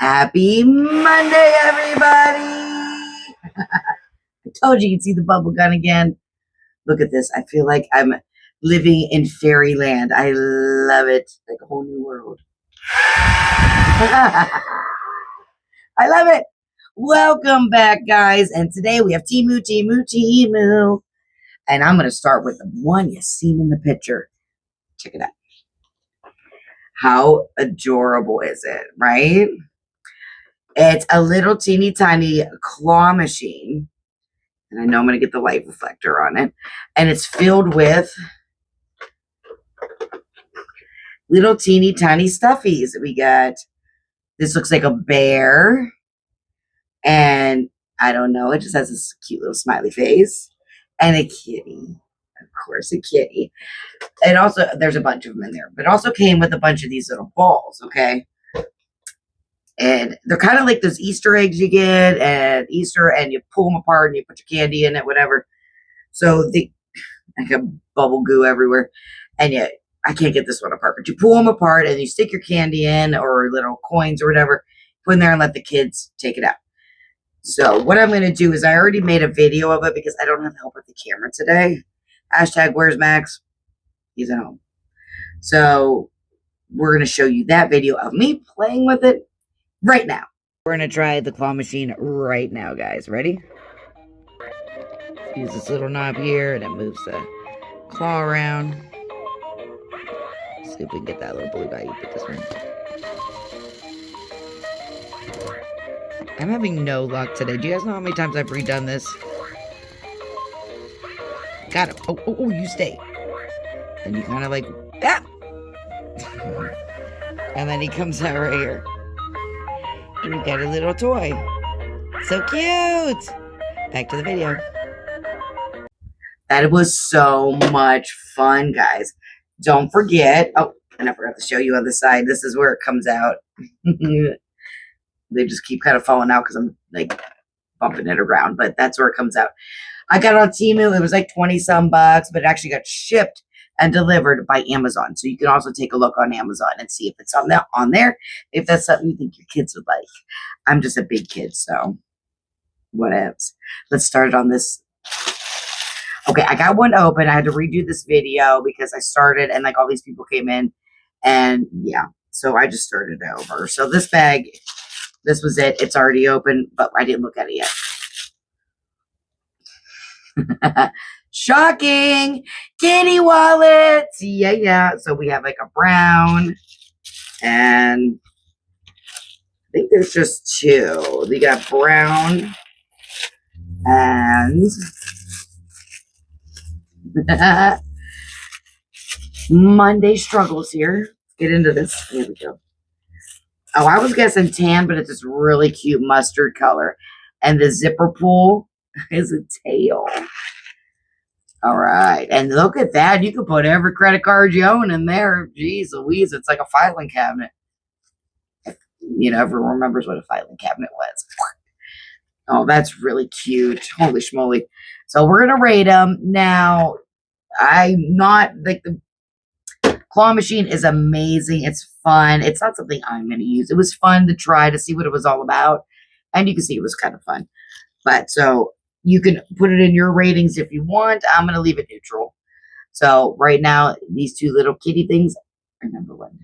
Happy Monday, everybody! I told you you'd see the bubble gun again. Look at this. I feel like I'm living in fairyland. I love it. Like a whole new world. I love it. Welcome back, guys. And today we have TEMU. And I'm going to start with the one you seen in the picture. Check it out. How adorable is it, right? It's a little teeny tiny claw machine. And I know I'm going to get the light reflector on it. And it's filled with little teeny tiny stuffies. We got, this looks like a bear. And I don't know, it just has this cute little smiley face. And a kitty. Of course, a kitty. It also, there's a bunch of them in there. But it also came with a bunch of these little balls, okay? And they're kind of like those Easter eggs you get at Easter, and you pull them apart and you put your candy in it, whatever. So they like a bubble goo everywhere. And yet, I can't get this one apart, but you pull them apart and you stick your candy in or little coins or whatever, put in there and let the kids take it out. So what I'm going to do is I already made a video of it because I don't have help with the camera today. Hashtag where's Max? He's at home. So we're going to show you that video of me playing with it right now. We're going to try the claw machine right now, guys. Ready? Use this little knob here and it moves the claw around. See if we can get that little blue guy. You put this one. I'm having no luck today. Do you guys know how many times I've redone this? Got him. Oh, you stay. And you kind of like, ah! And then he comes out right here. And we got a little toy. So cute! Back to the video. That was so much fun, guys. Don't forget. Oh, and I forgot to show you on the side. This is where it comes out. They just keep kind of falling out because I'm like bumping it around, but that's where it comes out. I got it on TEMU. It was like 20-some bucks, but it actually got shipped and delivered by Amazon. So you can also take a look on Amazon and see if it's on there, if that's something you think your kids would like. I'm just a big kid, so what else? Let's start it on this. Okay, I got one open. I had to redo this video because I started and like all these people came in, and yeah, so I just started it over. So this bag, this was it. It's already open, but I didn't look at it yet. Shocking! Kitty wallets! Yeah. So we have like a brown, and I think there's just two. We got brown and Monday struggles here. Get into this. Here we go. Oh, I was guessing tan, but it's this really cute mustard color. And the zipper pull is a tail. All right. And look at that. You can put every credit card you own in there. Jeez Louise, it's like a filing cabinet. If, everyone remembers what a filing cabinet was. Oh, that's really cute. Holy schmoly. So we're going to rate them. Now, I'm not like the claw machine is amazing. It's fun. It's not something I'm going to use. It was fun to try to see what it was all about. And you can see it was kind of fun. But so you can put it in your ratings if you want. I'm going to leave it neutral. So right now, these two little kitty things are number one.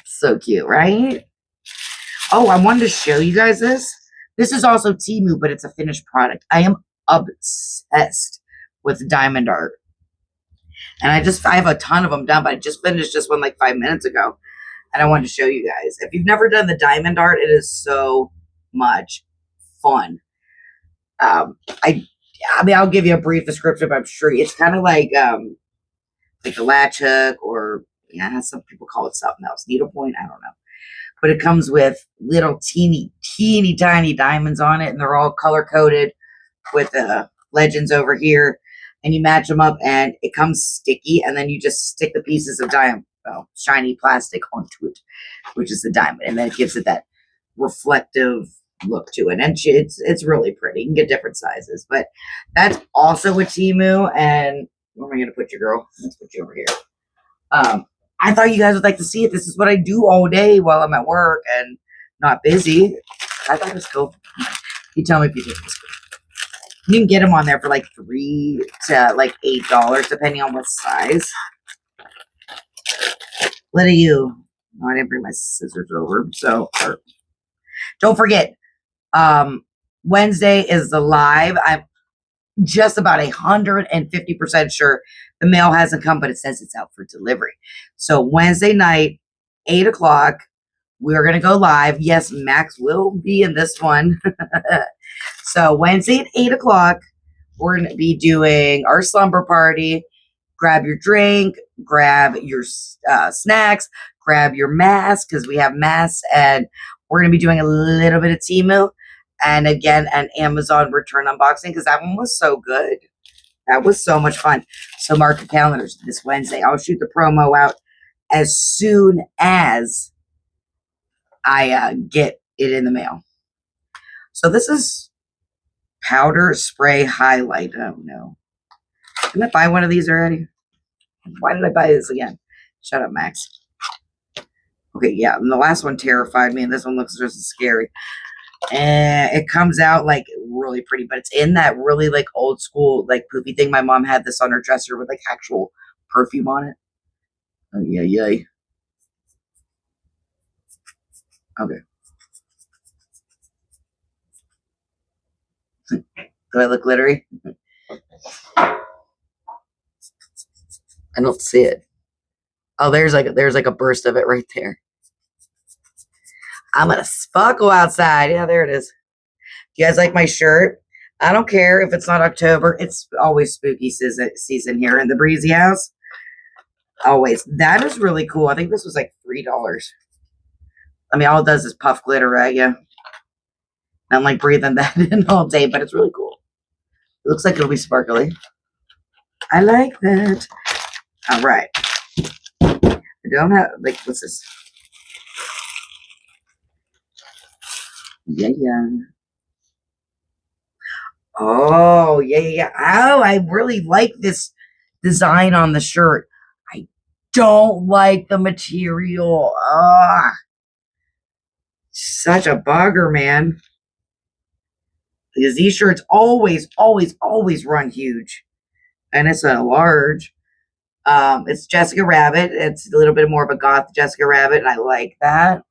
So cute, right? Oh, I wanted to show you guys this. This is also TEMU, but it's a finished product. I am obsessed with diamond art. And I have a ton of them done, but I just finished this one like 5 minutes ago. And I wanted to show you guys. If you've never done the diamond art, it is so much fun. I mean, I'll give you a brief description, but I'm sure it's kind of like a latch hook, or yeah, some people call it something else. Needlepoint, I don't know. But it comes with little teeny tiny diamonds on it, and they're all color coded with legends over here. And you match them up, and it comes sticky, and then you just stick the pieces of shiny plastic onto it, which is the diamond, and then it gives it that reflective look to it. And it's really pretty. You can get different sizes, but that's also a TEMU. And where am I going to put you, girl? Let's put you over here. I thought you guys would like to see it. This is what I do all day while I'm at work, and not busy. I thought it was cool. You tell me if you think it's cool. You can get them on there for like $3 to like $8, depending on what size. What are you? Oh, I didn't bring my scissors over. So don't forget, Wednesday is the live. I'm just about 150% sure the mail hasn't come, but it says it's out for delivery. So Wednesday night, 8 o'clock, we're going to go live. Yes, Max will be in this one. So Wednesday at 8 o'clock, we're going to be doing our slumber party. Grab your drink, grab your snacks, grab your mask, because we have masks, and we're going to be doing a little bit of TEMU, and again, an Amazon return unboxing, because that one was so good. That was so much fun. So mark your calendars this Wednesday. I'll shoot the promo out as soon as I get it in the mail. So this is powder spray highlight. Oh no. Didn't I buy one of these already? Why did I buy this again? Shut up, Max. Okay, yeah, and the last one terrified me, and this one looks just as scary. And it comes out like really pretty, but it's in that really like old school like poofy thing. My mom had this on her dresser with like actual perfume on it. Oh yeah, yay. Okay. Do I look glittery? I don't see it. Oh, there's like a burst of it right there. I'm gonna sparkle outside. Yeah, there it is. Do you guys like my shirt? I don't care if it's not October. It's always spooky season here in the Breezy house. Always. That is really cool. I think this was like $3. I mean, all it does is puff glitter at you. I'm like breathing that in all day, but it's really cool. It looks like it'll be sparkly. I like that. All right. I don't have, like, what's this? Yeah. Oh, yeah. Oh, I really like this design on the shirt. I don't like the material. Such a bugger, man. Because these shirts always run huge. And it's a large. It's Jessica Rabbit. It's a little bit more of a goth Jessica Rabbit, and I like that.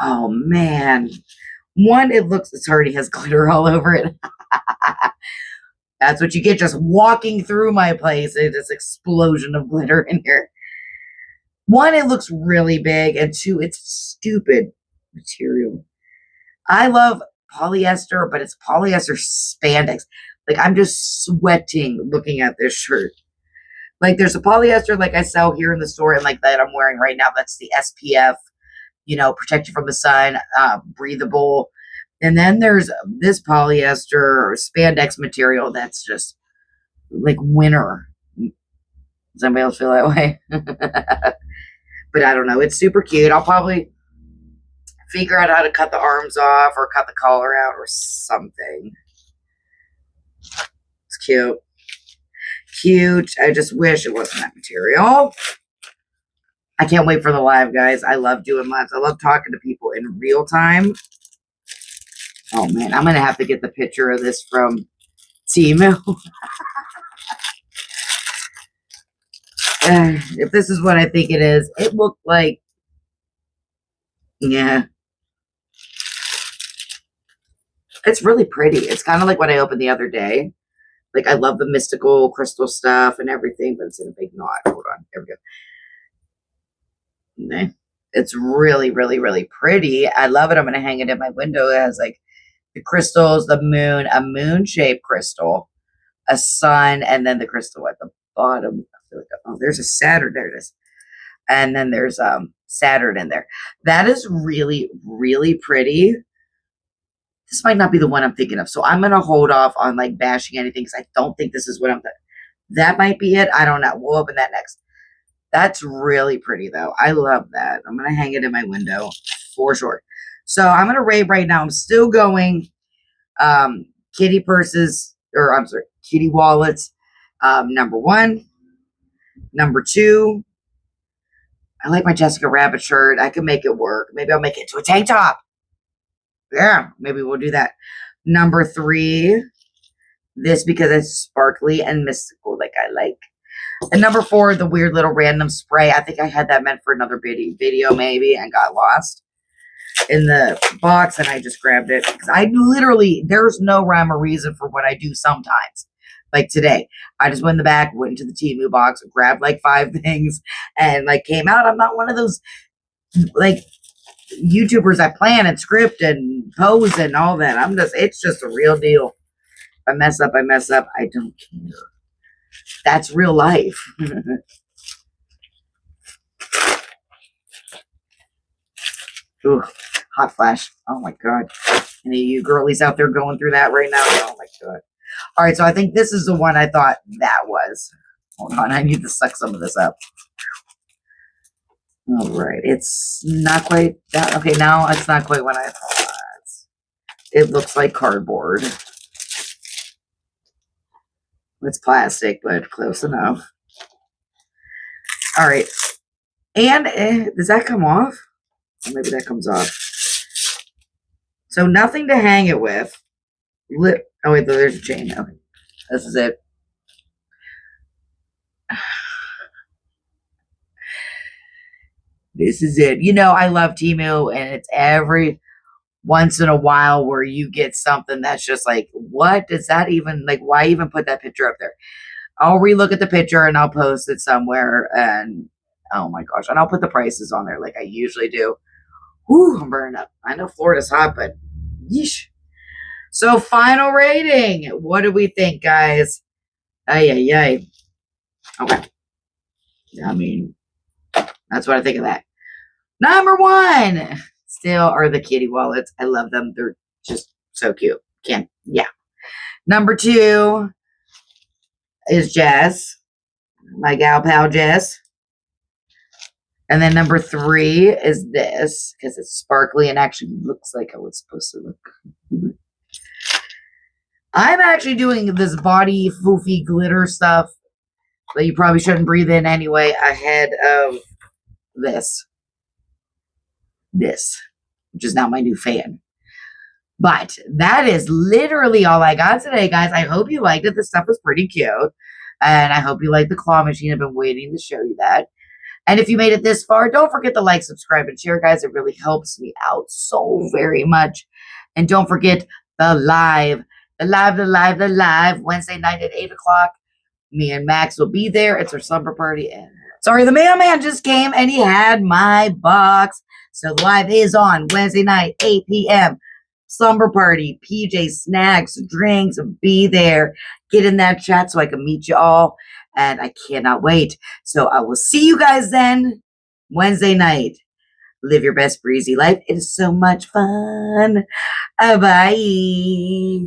Oh, man. One, it already has glitter all over it. That's what you get just walking through my place. It's this explosion of glitter in here. One, it looks really big, and two, it's stupid material. I love polyester, but it's polyester spandex. Like, I'm just sweating looking at this shirt. Like, there's a polyester like I sell here in the store, and like that I'm wearing right now. That's the SPF, protect you from the sun, breathable. And then there's this polyester or spandex material that's just like winter. Does anybody else feel that way? But I don't know. It's super cute. I'll probably figure out how to cut the arms off or cut the collar out or something. It's cute. Cute. I just wish it wasn't that material. I can't wait for the live, guys. I love doing lives. I love talking to people in real time. Oh, man. I'm going to have to get the picture of this from TEMU. If this is what I think it is, it looked like, yeah. It's really pretty. It's kind of like what I opened the other day. Like, I love the mystical crystal stuff and everything, but it's in a big knot. Hold on. There we go. It's really, really, really pretty. I love it. I'm going to hang it in my window. It has, like, the crystals, the moon, a moon-shaped crystal, a sun, and then the crystal at the bottom. Oh, there's a Saturn. There it is. And then there's Saturn in there. That is really, really pretty. This might not be the one I'm thinking of. So I'm going to hold off on like bashing anything because I don't think this is what I'm thinking. That might be it. I don't know. We'll open that next. That's really pretty though. I love that. I'm going to hang it in my window for sure. So I'm going to rate right now. I'm still going kitty purses, or I'm sorry, kitty wallets. Number 1. Number 2. I like my Jessica Rabbit shirt. I can make it work. Maybe I'll make it into a tank top. Yeah, maybe we'll do that. Number 3, this because it's sparkly and mystical like I like. And number 4, the weird little random spray. I think I had that meant for another video maybe and got lost in the box and I just grabbed it. Because I literally, there's no rhyme or reason for what I do sometimes. Like today, I just went in the back, went into the TEMU box, grabbed like 5 things and like came out. I'm not one of those like YouTubers that plan and script and pose and all that. It's just a real deal. If I mess up, I mess up. I don't care. That's real life. Ooh, hot flash. Oh my God. Any of you girlies out there going through that right now? Oh my God. All right, so I think this is the one I thought that was. Hold on, I need to suck some of this up. All right, it's not quite that. Okay, now it's not quite what I thought. It looks like cardboard. It's plastic, but close enough. All right, and does that come off? Or maybe that comes off. So nothing to hang it with. Oh wait, there's a chain. Okay, this is it. This is it. You know, I love TEMU, and it's every once in a while where you get something that's just like, what does that even, like, why even put that picture up there? I'll relook at the picture and I'll post it somewhere, and oh my gosh, and I'll put the prices on there like I usually do. Whew, I'm burning up. I know Florida's hot, but yeesh. So final rating. What do we think, guys? Ay, ay, ay. Okay. I mean, that's what I think of that. Number 1 still are the kitty wallets. I love them. They're just so cute. Yeah. Number 2 is Jess. My gal pal Jess. And then number 3 is this because it's sparkly and actually looks like how it's supposed to look. I'm actually doing this body foofy glitter stuff that you probably shouldn't breathe in anyway ahead of this, which is now my new fan. But that is literally all I got today, guys. I hope you liked it. This stuff was pretty cute. And I hope you like the claw machine. I've been waiting to show you that. And if you made it this far, don't forget to like, subscribe, and share, guys. It really helps me out so very much. And don't forget the live Wednesday night at 8 o'clock. Me and Max will be there. It's our slumber party. And sorry, the mailman just came and he had my box. So the live is on Wednesday night, 8 p.m. Slumber party, PJ, snacks, drinks. Be there. Get in that chat so I can meet you all. And I cannot wait. So I will see you guys then Wednesday night. Live your best breezy life. It is so much fun. Bye.